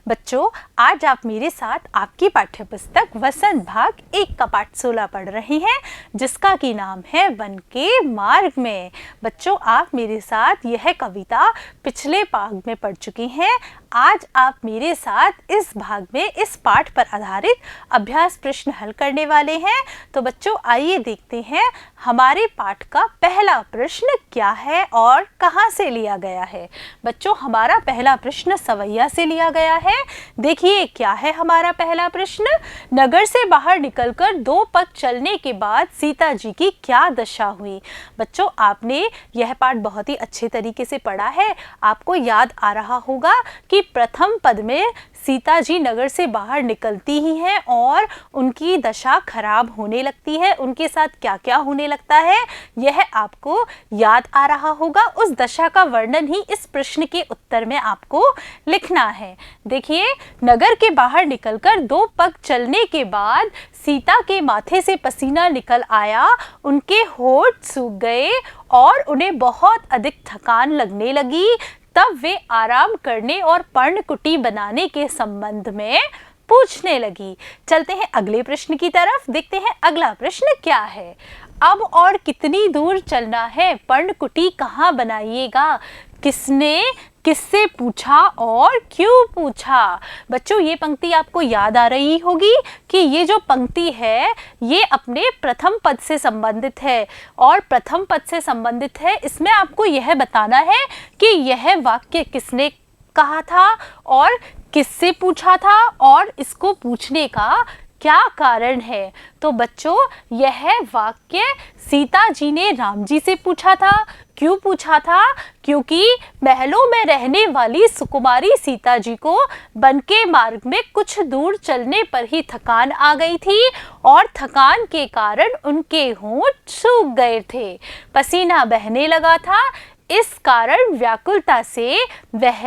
बच्चों, आज आप मेरे साथ आपकी पाठ्य पुस्तक वसंत भाग 1 का पाठ 16 पढ़ रहे हैं, जिसका की नाम है वन के मार्ग में। बच्चों, आप मेरे साथ यह कविता पिछले भाग में पढ़ चुकी हैं। आज आप मेरे साथ इस भाग में इस पाठ पर आधारित अभ्यास प्रश्न हल करने वाले हैं। तो बच्चों, आइए देखते हैं हमारे पाठ का पहला प्रश्न क्या है और कहाँ से लिया गया है। बच्चों, हमारा पहला प्रश्न सवैया से लिया गया है। देखिए क्या है हमारा पहला प्रश्न। नगर से बाहर निकलकर 2 पग चलने के बाद सीता जी की क्या दशा हुई। बच्चों, आपने यह पाठ बहुत ही अच्छे तरीके से पढ़ा है। आपको याद आ रहा होगा कि प्रथम पद में सीता जी नगर से बाहर निकलती ही हैं और उनकी दशा खराब होने लगती है। उनके साथ क्या क्या होने लगता है यह आपको याद आ रहा होगा। उस दशा का वर्णन ही इस प्रश्न के उत्तर में आपको लिखना है। देखिए, नगर के बाहर निकलकर 2 पग चलने के बाद सीता के माथे से पसीना निकल आया, उनके होंठ सूख गए और उन्हें बहुत अधिक थकान लगने लगी। तब वे आराम करने और पर्णकुटी बनाने के संबंध में पूछने लगी। चलते हैं अगले प्रश्न की तरफ, देखते हैं अगला प्रश्न क्या है। अब और कितनी दूर चलना है, पर्णकुटी कहाँ बनाइएगा, किसने किससे पूछा और क्यों पूछा। बच्चों, ये पंक्ति आपको याद आ रही होगी कि ये जो पंक्ति है ये अपने प्रथम पद से संबंधित है और प्रथम पद से संबंधित है। इसमें आपको यह बताना है कि यह वाक्य किसने कहा था और किससे पूछा था और इसको पूछने का क्या कारण है। तो बच्चों, यह वाक्य सीता जी ने राम जी से पूछा था। क्यों पूछा था? क्योंकि महलों में रहने वाली सुकुमारी सीता जी को वन के मार्ग में कुछ दूर चलने पर ही थकान आ गई थी और थकान के कारण उनके होंठ सूख गए थे, पसीना बहने लगा था। इस कारण व्याकुलता से वह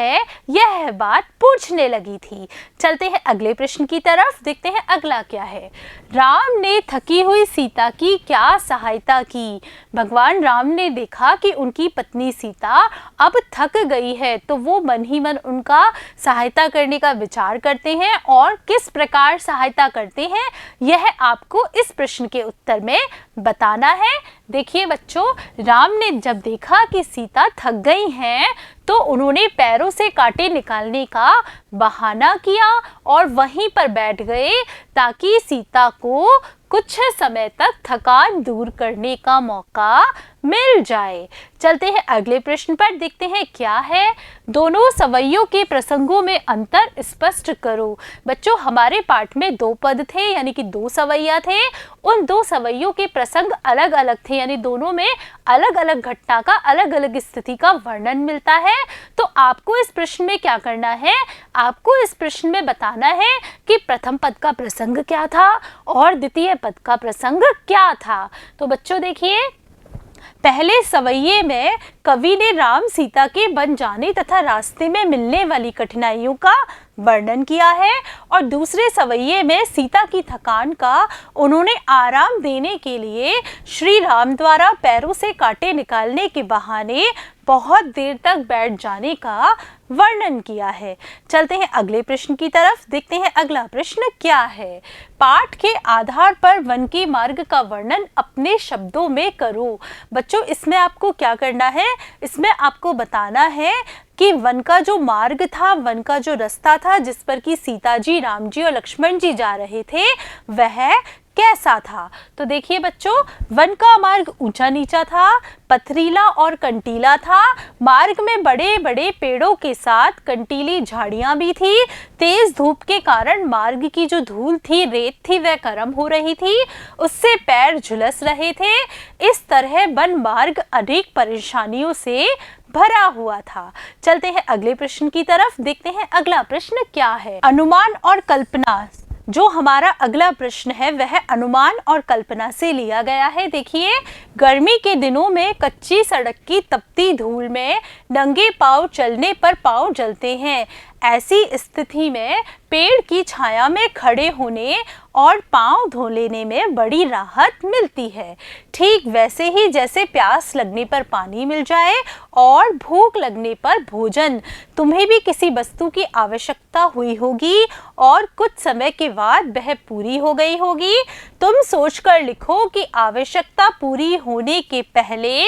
यह बात पूछने लगी थी। चलते हैं अगले प्रश्न की तरफ, देखते हैं अगला क्या है। राम ने थकी हुई सीता की क्या सहायता की। भगवान राम ने देखा कि उनकी पत्नी सीता अब थक गई है, तो वो मन ही मन उनका सहायता करने का विचार करते हैं और किस प्रकार सहायता करते हैं यह आपको इस प्रश्न के उत्तर में बताना है। देखिए बच्चों, राम ने जब देखा कि सीता थक गई हैं तो उन्होंने पैरों से कांटे निकालने का बहाना किया और वहीं पर बैठ गए ताकि सीता को कुछ समय तक थकान दूर करने का मौका मिल जाए। चलते हैं अगले प्रश्न पर, देखते हैं क्या है। दोनों सवैयों के प्रसंगों में अंतर स्पष्ट करो। बच्चों, हमारे पाठ में 2 पद थे, यानी कि 2 सवैया थे। उन 2 सवैयों के प्रसंग अलग अलग थे, यानी दोनों में अलग अलग घटना का अलग अलग स्थिति का वर्णन मिलता है। तो आपको इस प्रश्न में क्या करना है, आपको इस प्रश्न में बताना है कि प्रथम पद का प्रसंग क्या था और द्वितीय पद का प्रसंग क्या था। तो बच्चों देखिए, पहले सवैये में कवि ने राम सीता के वन जाने तथा रास्ते में मिलने वाली कठिनाइयों का वर्णन किया है और दूसरे सवैये में सीता की थकान का उन्होंने आराम देने के लिए श्री राम द्वारा पैरों से कांटे निकालने के बहाने बहुत देर तक बैठ जाने का वर्णन किया है। चलते हैं अगले प्रश्न की तरफ, देखते हैं अगला प्रश्न क्या है। पाठ के आधार पर वन के मार्ग का वर्णन अपने शब्दों में करो। बच्चों, इसमें आपको क्या करना है, इसमें आपको बताना है कि वन का जो मार्ग था, वन का जो रास्ता था जिस पर कि सीता जी, राम जी और लक्ष्मण जी जा रहे थे, वह कैसा था। तो देखिए बच्चों, वन का मार्ग ऊंचा नीचा था, पथरीला और कंटीला था। मार्ग में बड़े बड़े पेड़ों के साथ कंटीली झाड़ियां भी थी। तेज धूप के कारण मार्ग की जो धूल थी, रेत थी, वह गर्म हो रही थी, उससे पैर झुलस रहे थे। इस तरह वन मार्ग अनेक परेशानियों से भरा हुआ था। चलते हैं अगले प्रश्न की तरफ, देखते हैं अगला प्रश्न क्या है। अनुमान और कल्पना, जो हमारा अगला प्रश्न है वह अनुमान और कल्पना से लिया गया है। देखिए, गर्मी के दिनों में कच्ची सड़क की तपती धूल में नंगे पांव चलने पर पांव जलते हैं। ऐसी स्थिति में पेड़ की छाया में खड़े होने और पाँव धो लेने में बड़ी राहत मिलती है। ठीक वैसे ही जैसे प्यास लगने पर पानी मिल जाए और भूख लगने पर भोजन, तुम्हें भी किसी वस्तु की आवश्यकता हुई होगी और कुछ समय के बाद वह पूरी हो गई होगी। तुम सोचकर लिखो कि आवश्यकता पूरी होने के पहले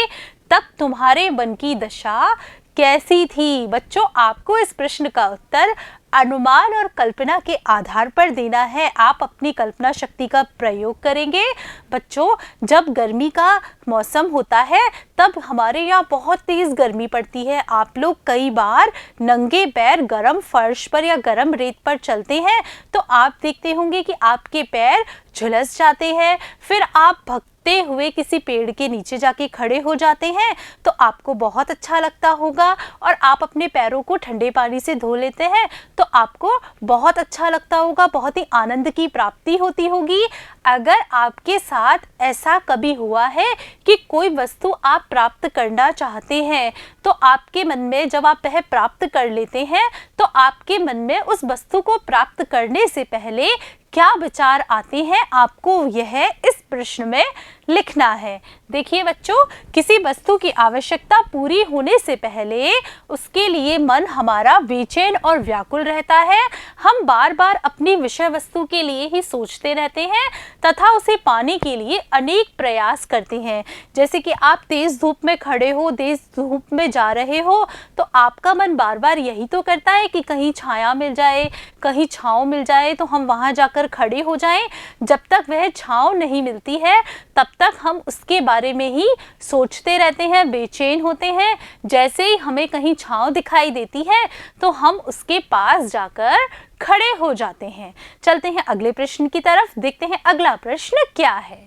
तब तुम्हारे मन की दशा कैसी थी। बच्चों, आपको इस प्रश्न का उत्तर अनुमान और कल्पना के आधार पर देना है। आप अपनी कल्पना शक्ति का प्रयोग करेंगे। बच्चों, जब गर्मी का मौसम होता है तब हमारे यहाँ बहुत तेज़ गर्मी पड़ती है। आप लोग कई बार नंगे पैर गरम फर्श पर या गरम रेत पर चलते हैं तो आप देखते होंगे कि आपके पैर झुलस जाते हैं। फिर आप भगते हुए किसी पेड़ के नीचे जाके खड़े हो जाते हैं तो आपको बहुत अच्छा लगता होगा और आप अपने पैरों को ठंडे पानी से धो लेते हैं तो आपको बहुत अच्छा लगता होगा, बहुत ही आनंद की प्राप्ति होती होगी। अगर आपके साथ ऐसा कभी हुआ है कि कोई वस्तु आप प्राप्त करना चाहते हैं तो आपके मन में जब आप वह प्राप्त कर लेते हैं तो आपके मन में उस वस्तु को प्राप्त करने से पहले क्या विचार आते हैं, आपको यह इस प्रश्न में लिखना है। देखिए बच्चों, किसी वस्तु की आवश्यकता पूरी होने से पहले उसके लिए मन हमारा बेचैन और व्याकुल रहता है। हम बार बार अपनी विषय वस्तु के लिए ही सोचते रहते हैं तथा उसे पाने के लिए अनेक प्रयास करते हैं। जैसे कि आप तेज धूप में खड़े हो, तेज धूप में जा रहे हो तो आपका मन बार बार यही तो करता है कि कहीं छाया मिल जाए, कहीं छाँव मिल जाए तो हम वहाँ जाकर खड़े हो जाएं। जब तक वह छाँव नहीं मिलती है तब तक हम उसके बारे में ही सोचते रहते हैं, बेचैन होते हैं। जैसे ही हमें कहीं छाँव दिखाई देती है तो हम उसके पास जाकर खड़े हो जाते हैं। चलते हैं अगले प्रश्न की तरफ, देखते हैं अगला प्रश्न क्या है।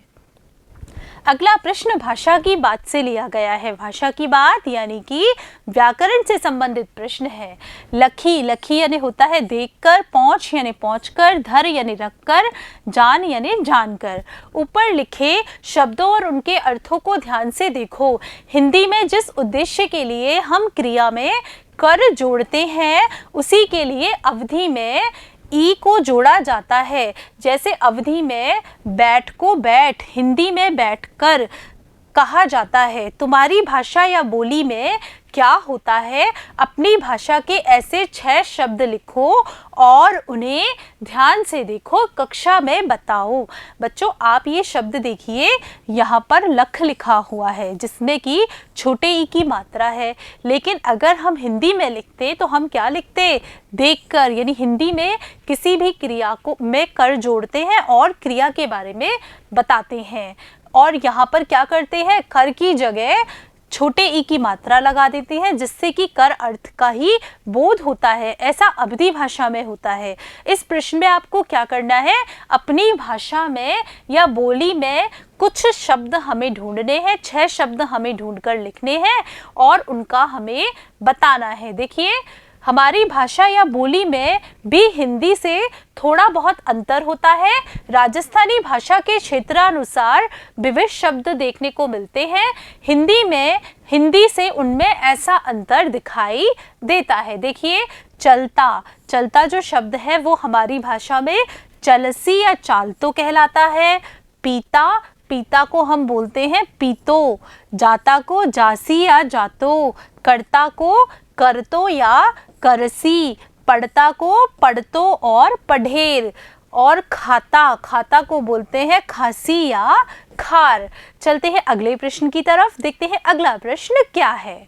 अगला प्रश्न भाषा की बात से लिया गया है। भाषा की बात यानी कि व्याकरण से संबंधित प्रश्न है। लखी, लखी यानी होता है देखकर, पहुँच यानी पहुँचकर, धर यानी रखकर, जान यानी जानकर। ऊपर लिखे शब्दों और उनके अर्थों को ध्यान से देखो। हिंदी में जिस उद्देश्य के लिए हम क्रिया में कर जोड़ते हैं उसी के लिए अवधि में ई को जोड़ा जाता है। जैसे अवधि में बैठ को बैठ, हिंदी में बैठकर कहा जाता है। तुम्हारी भाषा या बोली में क्या होता है, अपनी भाषा के ऐसे 6 शब्द लिखो और उन्हें ध्यान से देखो, कक्षा में बताओ। बच्चों, आप ये शब्द देखिए, यहाँ पर लख लिखा हुआ है जिसमें कि छोटे ई की मात्रा है। लेकिन अगर हम हिंदी में लिखते तो हम क्या लिखते, देखकर, यानी हिंदी में किसी भी क्रिया को में कर जोड़ते हैं और क्रिया के बारे में बताते हैं। और यहाँ पर क्या करते हैं, कर की जगह छोटे ई की मात्रा लगा देते हैं जिससे कि कर अर्थ का ही बोध होता है। ऐसा अवधि भाषा में होता है। इस प्रश्न में आपको क्या करना है, अपनी भाषा में या बोली में कुछ शब्द हमें ढूंढने हैं, 6 शब्द हमें ढूंढकर लिखने हैं और उनका हमें बताना है। देखिए, हमारी भाषा या बोली में भी हिंदी से थोड़ा बहुत अंतर होता है। राजस्थानी भाषा के क्षेत्रानुसार विविध शब्द देखने को मिलते हैं। हिंदी से उनमें ऐसा अंतर दिखाई देता है। देखिए, चलता, चलता जो शब्द है वो हमारी भाषा में चलसी या चालतो कहलाता है। पीता, पीता को हम बोलते हैं पीतो। जाता को जासी या जातो। करता को करतो या करसी। पढ़ता को पढ़तो और पढ़ेर। और खाता, खाता को बोलते हैं खासी या खार। चलते हैं अगले प्रश्न की तरफ, देखते हैं अगला प्रश्न क्या है।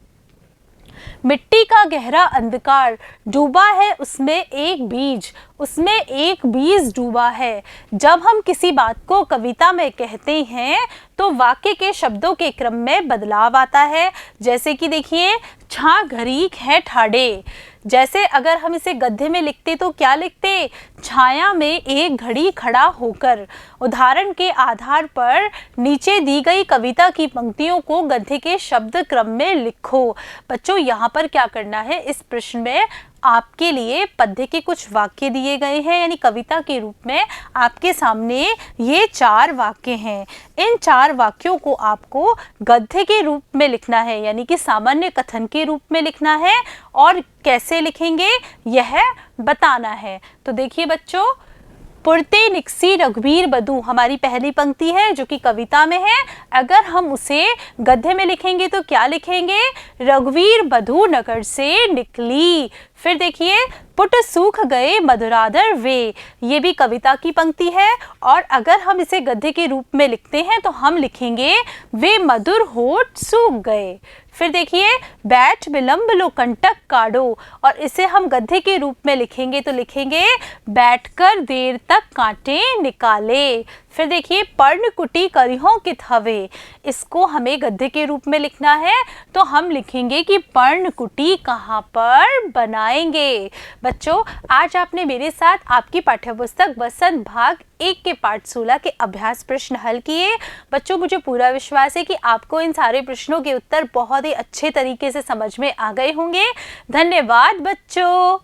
मिट्टी का गहरा अंधकार डूबा है उसमें एक बीज, उसमें एक बीज डूबा है। जब हम किसी बात को कविता में कहते हैं तो वाक्य के शब्दों के क्रम में बदलाव आता है। जैसे कि देखिए, छा घरीक है ठाड़े। जैसे अगर हम इसे गद्य में लिखते तो क्या लिखते, छाया में एक घड़ी खड़ा होकर। उदाहरण के आधार पर नीचे दी गई कविता की पंक्तियों को गद्य के शब्द क्रम में लिखो। बच्चों, यहाँ पर क्या करना है, इस प्रश्न में आपके लिए पद्य के कुछ वाक्य दिए गए हैं, यानी कविता के रूप में आपके सामने ये 4 वाक्य हैं। इन 4 वाक्यों को आपको गद्य के रूप में लिखना है, यानी कि सामान्य कथन के रूप में लिखना है। और कैसे लिखेंगे यह बताना है। तो देखिए बच्चों, पुरते निकसी रघुवीर बधू हमारी पहली पंक्ति है जो कि कविता में है। अगर हम उसे गद्य में लिखेंगे तो क्या लिखेंगे? रघुवीर बधू नगर से निकली। फिर देखिए, पुट सूख गए मधुराधर वे, ये भी कविता की पंक्ति है। और अगर हम इसे गद्य के रूप में लिखते हैं तो हम लिखेंगे वे मधुर होठ सूख गए। फिर देखिए, बैठ विलंब लो कंटक काढ़ो, और इसे हम गद्य के रूप में लिखेंगे तो लिखेंगे बैठकर देर तक कांटे निकाले। फिर देखिए, पर्णकुटी करिहों कित हवे, इसको हमें गद्य के रूप में लिखना है तो हम लिखेंगे कि पर्णकुटी कहाँ पर बनाएंगे। बच्चों, आज आपने मेरे साथ आपकी पाठ्यपुस्तक वसंत भाग 1 के पाठ 16 के अभ्यास प्रश्न हल किए। बच्चों, मुझे पूरा विश्वास है कि आपको इन सारे प्रश्नों के उत्तर बहुत ही अच्छे तरीके से समझ में आ गए होंगे। धन्यवाद बच्चों।